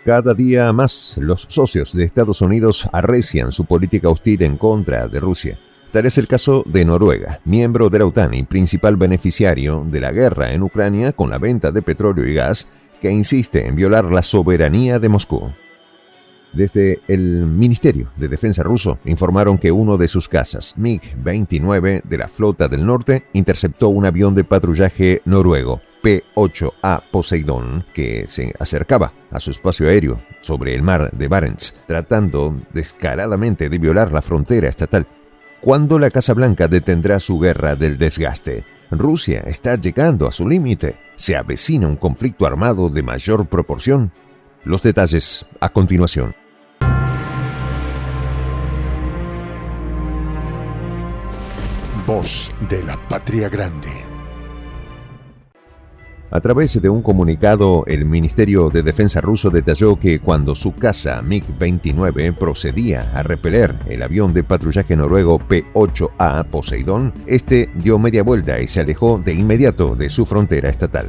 Cada día más, los socios de Estados Unidos arrecian su política hostil en contra de Rusia. Tal es el caso de Noruega, miembro de la OTAN y principal beneficiario de la guerra en Ucrania con la venta de petróleo y gas, que insiste en violar la soberanía de Moscú. Desde el Ministerio de Defensa ruso informaron que uno de sus cazas, MiG-29 de la Flota del Norte, interceptó un avión de patrullaje noruego, P-8A Poseidón, que se acercaba a su espacio aéreo sobre el mar de Barents, tratando descaradamente de violar la frontera estatal. ¿Cuándo la Casa Blanca detendrá su guerra del desgaste? Rusia está llegando a su límite. ¿Se avecina un conflicto armado de mayor proporción? Los detalles a continuación. Voz de la Patria Grande. A través de un comunicado, el Ministerio de Defensa ruso detalló que cuando su caza MiG-29 procedía a repeler el avión de patrullaje noruego P-8A Poseidón, este dio media vuelta y se alejó de inmediato de su frontera estatal.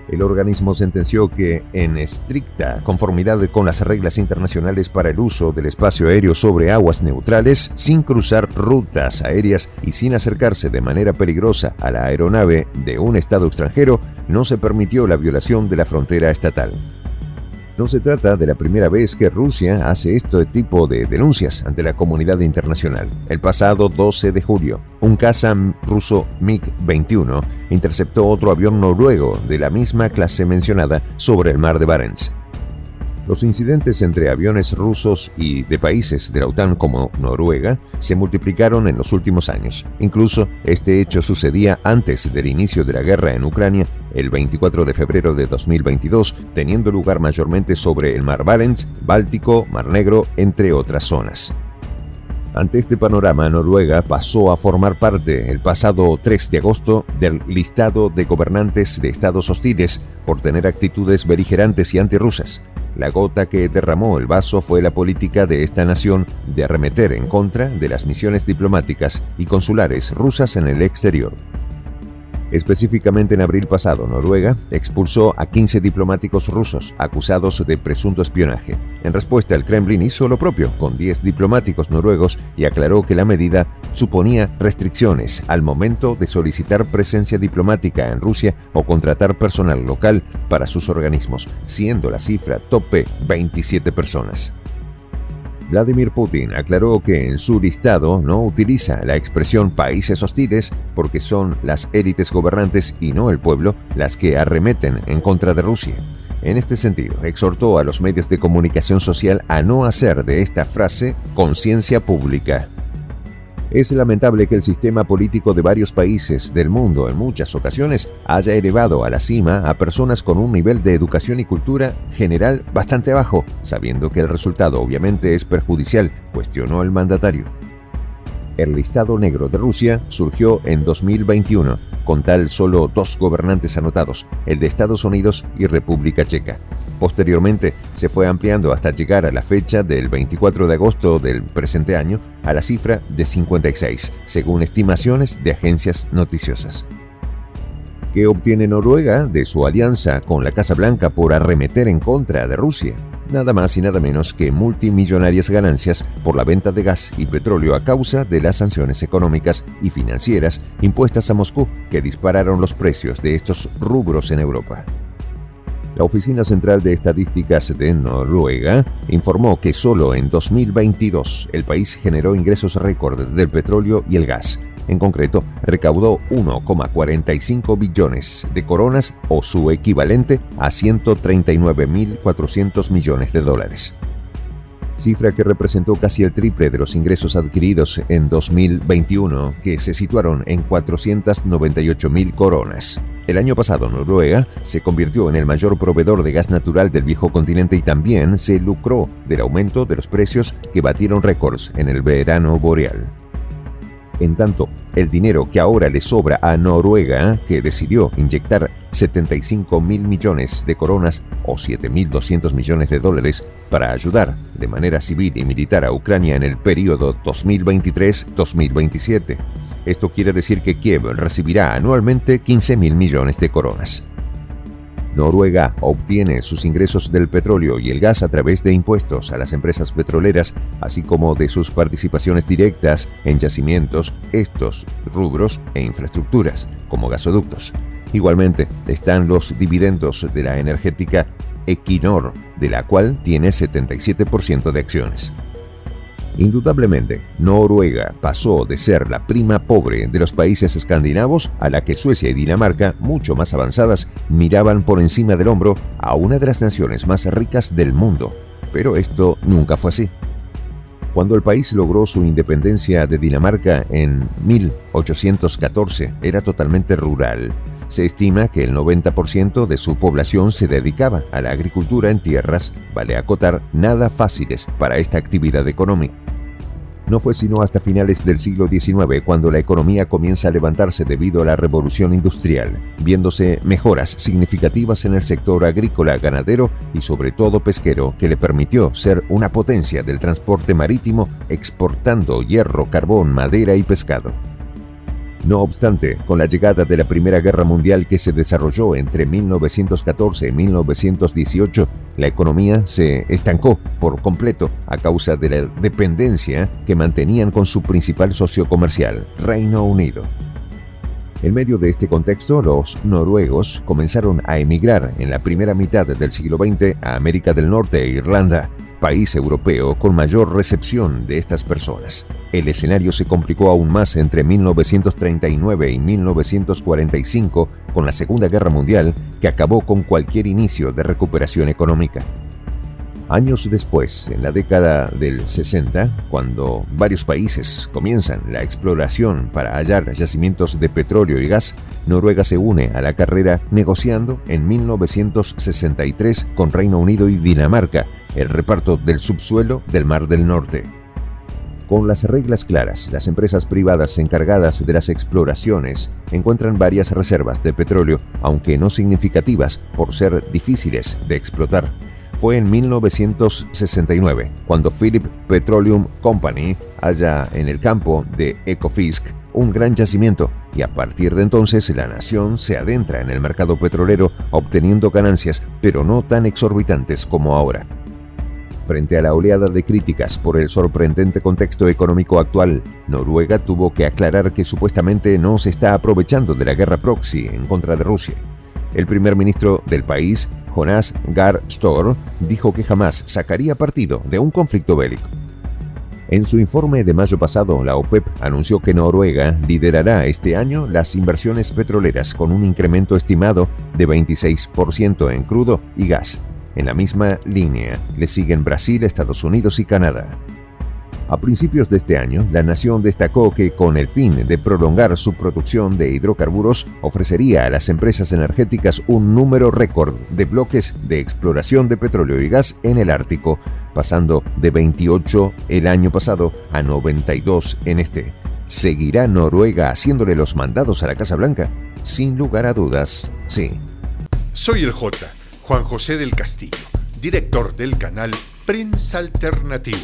El organismo sentenció que, en estricta conformidad con las reglas internacionales para el uso del espacio aéreo sobre aguas neutrales, sin cruzar rutas aéreas y sin acercarse de manera peligrosa a la aeronave de un estado extranjero, no se permitió la violación de la frontera estatal. No se trata de la primera vez que Rusia hace este tipo de denuncias ante la comunidad internacional. El pasado 12 de julio, un caza ruso MiG-21 interceptó otro avión noruego de la misma clase mencionada sobre el mar de Barents. Los incidentes entre aviones rusos y de países de la OTAN como Noruega se multiplicaron en los últimos años. Incluso este hecho sucedía antes del inicio de la guerra en Ucrania, el 24 de febrero de 2022, teniendo lugar mayormente sobre el mar Barents, Báltico, Mar Negro, entre otras zonas. Ante este panorama, Noruega pasó a formar parte el pasado 3 de agosto del listado de gobernantes de estados hostiles por tener actitudes beligerantes y antirrusas. La gota que derramó el vaso fue la política de esta nación de arremeter en contra de las misiones diplomáticas y consulares rusas en el exterior. Específicamente en abril pasado, Noruega expulsó a 15 diplomáticos rusos acusados de presunto espionaje. En respuesta, el Kremlin hizo lo propio con 10 diplomáticos noruegos y aclaró que la medida suponía restricciones al momento de solicitar presencia diplomática en Rusia o contratar personal local para sus organismos, siendo la cifra tope 27 personas. Vladimir Putin aclaró que en su listado no utiliza la expresión países hostiles porque son las élites gobernantes y no el pueblo las que arremeten en contra de Rusia. En este sentido, exhortó a los medios de comunicación social a no hacer de esta frase conciencia pública. Es lamentable que el sistema político de varios países del mundo en muchas ocasiones haya elevado a la cima a personas con un nivel de educación y cultura general bastante bajo, sabiendo que el resultado obviamente es perjudicial, cuestionó el mandatario. El listado negro de Rusia surgió en 2021, con tan solo 2 gobernantes anotados, el de Estados Unidos y República Checa. Posteriormente, se fue ampliando hasta llegar a la fecha del 24 de agosto del presente año a la cifra de 56, según estimaciones de agencias noticiosas. ¿Qué obtiene Noruega de su alianza con la Casa Blanca por arremeter en contra de Rusia? Nada más y nada menos que multimillonarias ganancias por la venta de gas y petróleo a causa de las sanciones económicas y financieras impuestas a Moscú, que dispararon los precios de estos rubros en Europa. La Oficina Central de Estadísticas de Noruega informó que solo en 2022 el país generó ingresos récord del petróleo y el gas. En concreto, recaudó 1,45 billones de coronas o su equivalente a 139.400 millones de dólares. Cifra que representó casi el triple de los ingresos adquiridos en 2021, que se situaron en 498.000 coronas. El año pasado, Noruega se convirtió en el mayor proveedor de gas natural del viejo continente y también se lucró del aumento de los precios que batieron récords en el verano boreal. En tanto, el dinero que ahora le sobra a Noruega, que decidió inyectar 75.000 millones de coronas o 7.200 millones de dólares para ayudar de manera civil y militar a Ucrania en el periodo 2023-2027. Esto quiere decir que Kiev recibirá anualmente 15.000 millones de coronas. Noruega obtiene sus ingresos del petróleo y el gas a través de impuestos a las empresas petroleras, así como de sus participaciones directas en yacimientos, estos rubros e infraestructuras, como gasoductos. Igualmente están los dividendos de la energética Equinor, de la cual tiene 77% de acciones. Indudablemente, Noruega pasó de ser la prima pobre de los países escandinavos a la que Suecia y Dinamarca, mucho más avanzadas, miraban por encima del hombro a una de las naciones más ricas del mundo. Pero esto nunca fue así. Cuando el país logró su independencia de Dinamarca en 1814, era totalmente rural. Se estima que el 90% de su población se dedicaba a la agricultura en tierras, vale acotar, nada fáciles para esta actividad económica. No fue sino hasta finales del siglo XIX cuando la economía comienza a levantarse debido a la revolución industrial, viéndose mejoras significativas en el sector agrícola, ganadero y sobre todo pesquero, que le permitió ser una potencia del transporte marítimo, exportando hierro, carbón, madera y pescado. No obstante, con la llegada de la Primera Guerra Mundial que se desarrolló entre 1914 y 1918, la economía se estancó por completo a causa de la dependencia que mantenían con su principal socio comercial, Reino Unido. En medio de este contexto, los noruegos comenzaron a emigrar en la primera mitad del siglo XX a América del Norte e Irlanda, país europeo con mayor recepción de estas personas. El escenario se complicó aún más entre 1939 y 1945 con la Segunda Guerra Mundial, que acabó con cualquier inicio de recuperación económica. Años después, en la década del 60, cuando varios países comienzan la exploración para hallar yacimientos de petróleo y gas, Noruega se une a la carrera negociando en 1963 con Reino Unido y Dinamarca el reparto del subsuelo del Mar del Norte. Con las reglas claras, las empresas privadas encargadas de las exploraciones encuentran varias reservas de petróleo, aunque no significativas por ser difíciles de explotar. Fue en 1969 cuando Philip Petroleum Company halla en el campo de Ekofisk un gran yacimiento, y a partir de entonces la nación se adentra en el mercado petrolero obteniendo ganancias, pero no tan exorbitantes como ahora. Frente a la oleada de críticas por el sorprendente contexto económico actual, Noruega tuvo que aclarar que supuestamente no se está aprovechando de la guerra proxy en contra de Rusia. El primer ministro del país, Jonas Gahr Støre, dijo que jamás sacaría partido de un conflicto bélico. En su informe de mayo pasado, la OPEP anunció que Noruega liderará este año las inversiones petroleras con un incremento estimado de 26% en crudo y gas. En la misma línea le siguen Brasil, Estados Unidos y Canadá. A principios de este año, la nación destacó que con el fin de prolongar su producción de hidrocarburos, ofrecería a las empresas energéticas un número récord de bloques de exploración de petróleo y gas en el Ártico, pasando de 28 el año pasado a 92 en este. ¿Seguirá Noruega haciéndole los mandados a la Casa Blanca? Sin lugar a dudas, sí. Soy el Juan José del Castillo, director del canal Prensa Alternativa.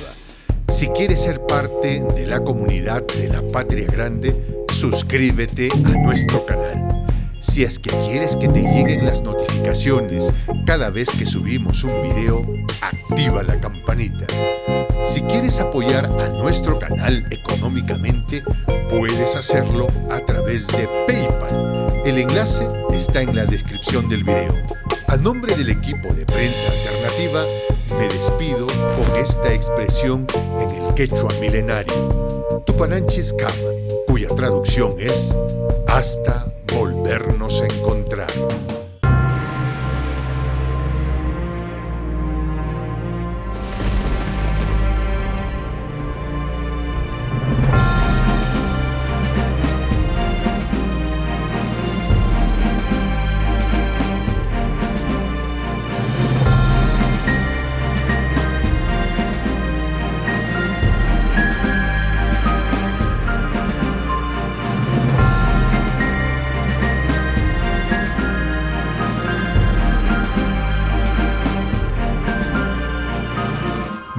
Si quieres ser parte de la comunidad de la Patria Grande, suscríbete a nuestro canal. Si es que quieres que te lleguen las notificaciones cada vez que subimos un video, activa la campanita. Si quieres apoyar a nuestro canal económicamente, puedes hacerlo a través de PayPal. El enlace está en la descripción del video. A nombre del equipo de Prensa Alternativa, me despido con esta expresión en el quechua milenario, Tupananchis Kama, cuya traducción es hasta volvernos a encontrar.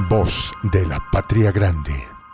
Voz de la Patria Grande.